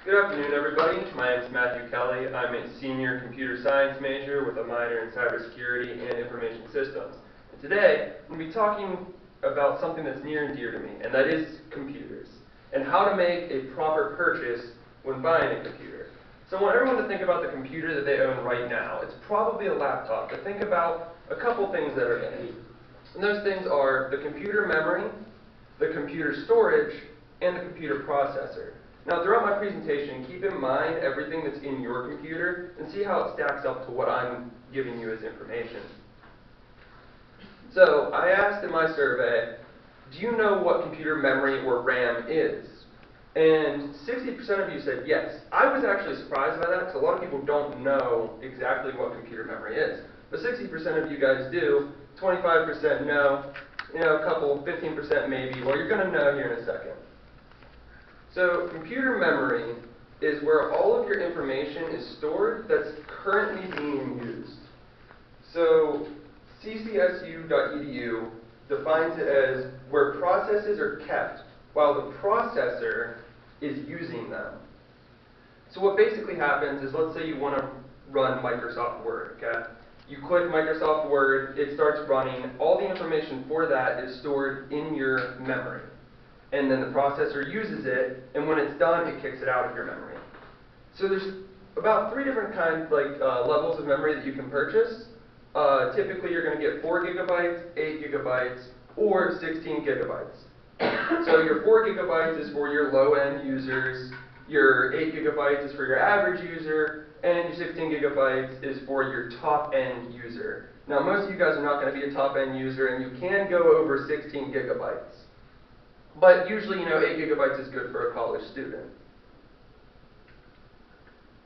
Good afternoon, everybody. My name is Matthew Kelley. I'm a senior computer science major with a minor in cybersecurity and information systems. And today, I'm going to be talking about something that's near and dear to me, and that is computers, and how to make a proper purchase when buying a computer. So I want everyone to think about the computer that they own right now. It's probably a laptop, but think about a couple things that are in it. And those things are the computer memory, the computer storage, and the computer processor. Now, throughout my presentation, keep in mind everything that's in your computer and see how it stacks up to what I'm giving you as information. So, I asked in my survey, do you know what computer memory or RAM is? And 60% of you said yes. I was actually surprised by that because a lot of people don't know exactly what computer memory is. But 60% of you guys do, 25% no, a couple, 15% maybe. Well, you're going to know here in a second. So computer memory is where all of your information is stored that's currently being used. So ccsu.edu defines it as where processes are kept while the processor is using them. So what basically happens is, let's say you want to run Microsoft Word, okay? You click Microsoft Word, it starts running, all the information for that is stored in your memory. And then the processor uses it, and when it's done, it kicks it out of your memory. So there's about 3 different kinds, levels of memory that you can purchase. Typically, you're going to get 4 gigabytes, 8 gigabytes, or 16 gigabytes. So your 4 gigabytes is for your low-end users, your 8 gigabytes is for your average user, and your 16 gigabytes is for your top-end user. Now, most of you guys are not going to be a top-end user, and you can go over 16 gigabytes. But usually, 8 gigabytes is good for a college student.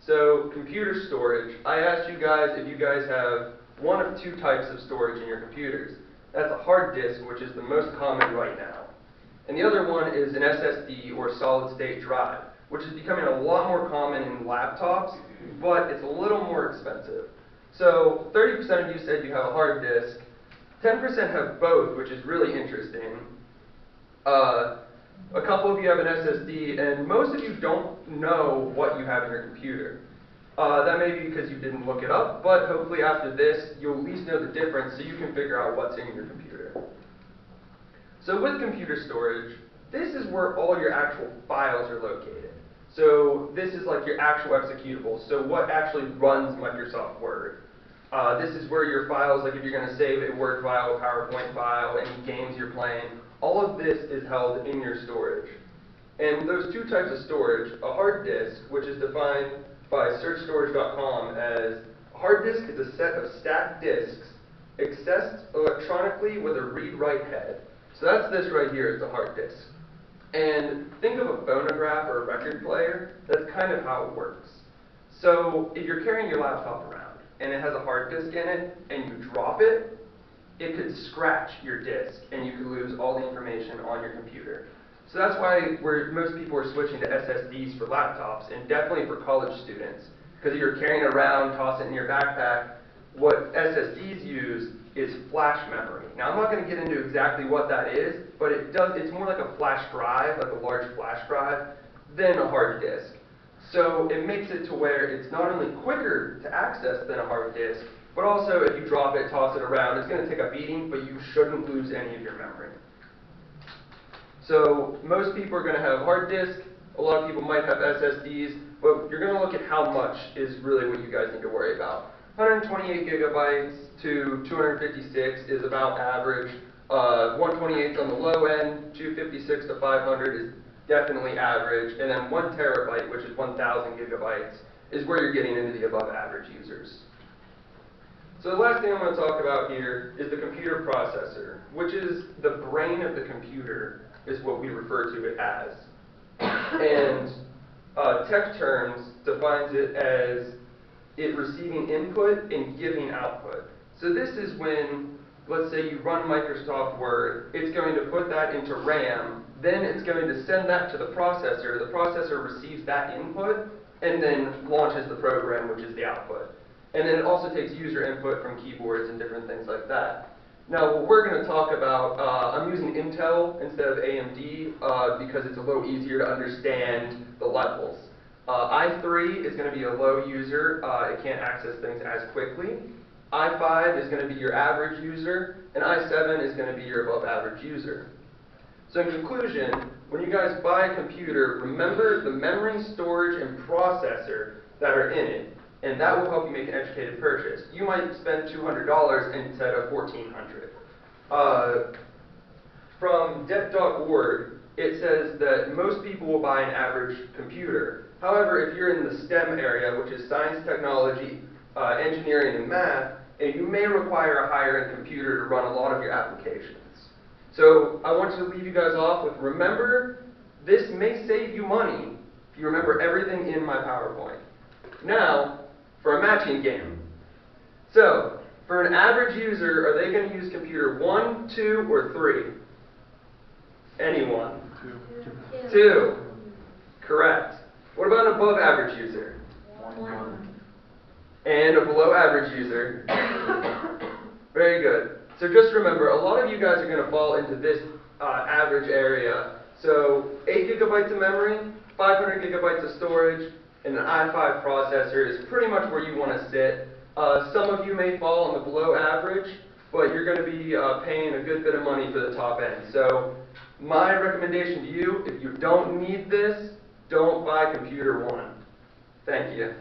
So, computer storage. I asked you guys if you guys have one of 2 types of storage in your computers. That's a hard disk, which is the most common right now. And the other one is an SSD, or solid-state drive, which is becoming a lot more common in laptops, but it's a little more expensive. So, 30% of you said you have a hard disk. 10% have both, which is really interesting. A couple of you have an SSD, and most of you don't know what you have in your computer. That may be because you didn't look it up, but hopefully after this, you'll at least know the difference so you can figure out what's in your computer. So with computer storage, this is where all your actual files are located. So this is like your actual executables, so what actually runs Microsoft Word. This is where your files, like if you're going to save a Word file, a PowerPoint file, any games you're playing, all of this is held in your storage. And those 2 types of storage, a hard disk, which is defined by searchstorage.com as a hard disk is a set of stacked disks accessed electronically with a read-write head. So that's this right here, it's a hard disk. And think of a phonograph or a record player, that's kind of how it works. So if you're carrying your laptop around and it has a hard disk in it and you drop it, it could scratch your disk and you could lose all the information on your computer. So that's why most people are switching to SSDs for laptops, and definitely for college students. Because if you're carrying it around, toss it in your backpack, what SSDs use is flash memory. Now, I'm not going to get into exactly what that is, but it's more like a flash drive, like a large flash drive, than a hard disk. So it makes it to where it's not only quicker to access than a hard disk, but also if you drop it, toss it around, it's going to take a beating, but you shouldn't lose any of your memory. So most people are going to have hard disk, a lot of people might have SSDs, but you're going to look at how much is really what you guys need to worry about. 128 gigabytes to 256 is about average. 128 is on the low end, 256 to 500 is definitely average, and then 1 terabyte, which is 1,000 gigabytes, is where you're getting into the above average users. So the last thing I'm going to talk about here is the computer processor, which is the brain of the computer, is what we refer to it as. And tech terms defines it as it receiving input and giving output. So this is when, let's say you run Microsoft Word, it's going to put that into RAM, then it's going to send that to the processor receives that input, and then launches the program, which is the output. And then it also takes user input from keyboards and different things like that. Now, what we're going to talk about, I'm using Intel instead of AMD because it's a little easier to understand the levels. I3 is going to be a low user. It can't access things as quickly. I5 is going to be your average user, and I7 is going to be your above average user. So in conclusion, when you guys buy a computer, remember the memory, storage, and processor that are in it, and that will help you make an educated purchase. You might spend $200 instead of $1,400. From debt.org, it says that most people will buy an average computer. However, if you're in the STEM area, which is science, technology, engineering, and math, you may require a higher-end computer to run a lot of your applications. So I want to leave you guys off with, remember, this may save you money if you remember everything in my PowerPoint. Now, for a matching game. So, for an average user, are they going to use computer 1, 2, or 3? Anyone? 2. 2. Correct. What about an above average user? 1. And a below average user? Very good. So just remember, a lot of you guys are going to fall into this average area. So 8 gigabytes of memory, 500 gigabytes of storage, and an i5 processor is pretty much where you want to sit. Some of you may fall on the below average, but you're going to be paying a good bit of money for the top end. So my recommendation to you, if you don't need this, don't buy computer 1. Thank you.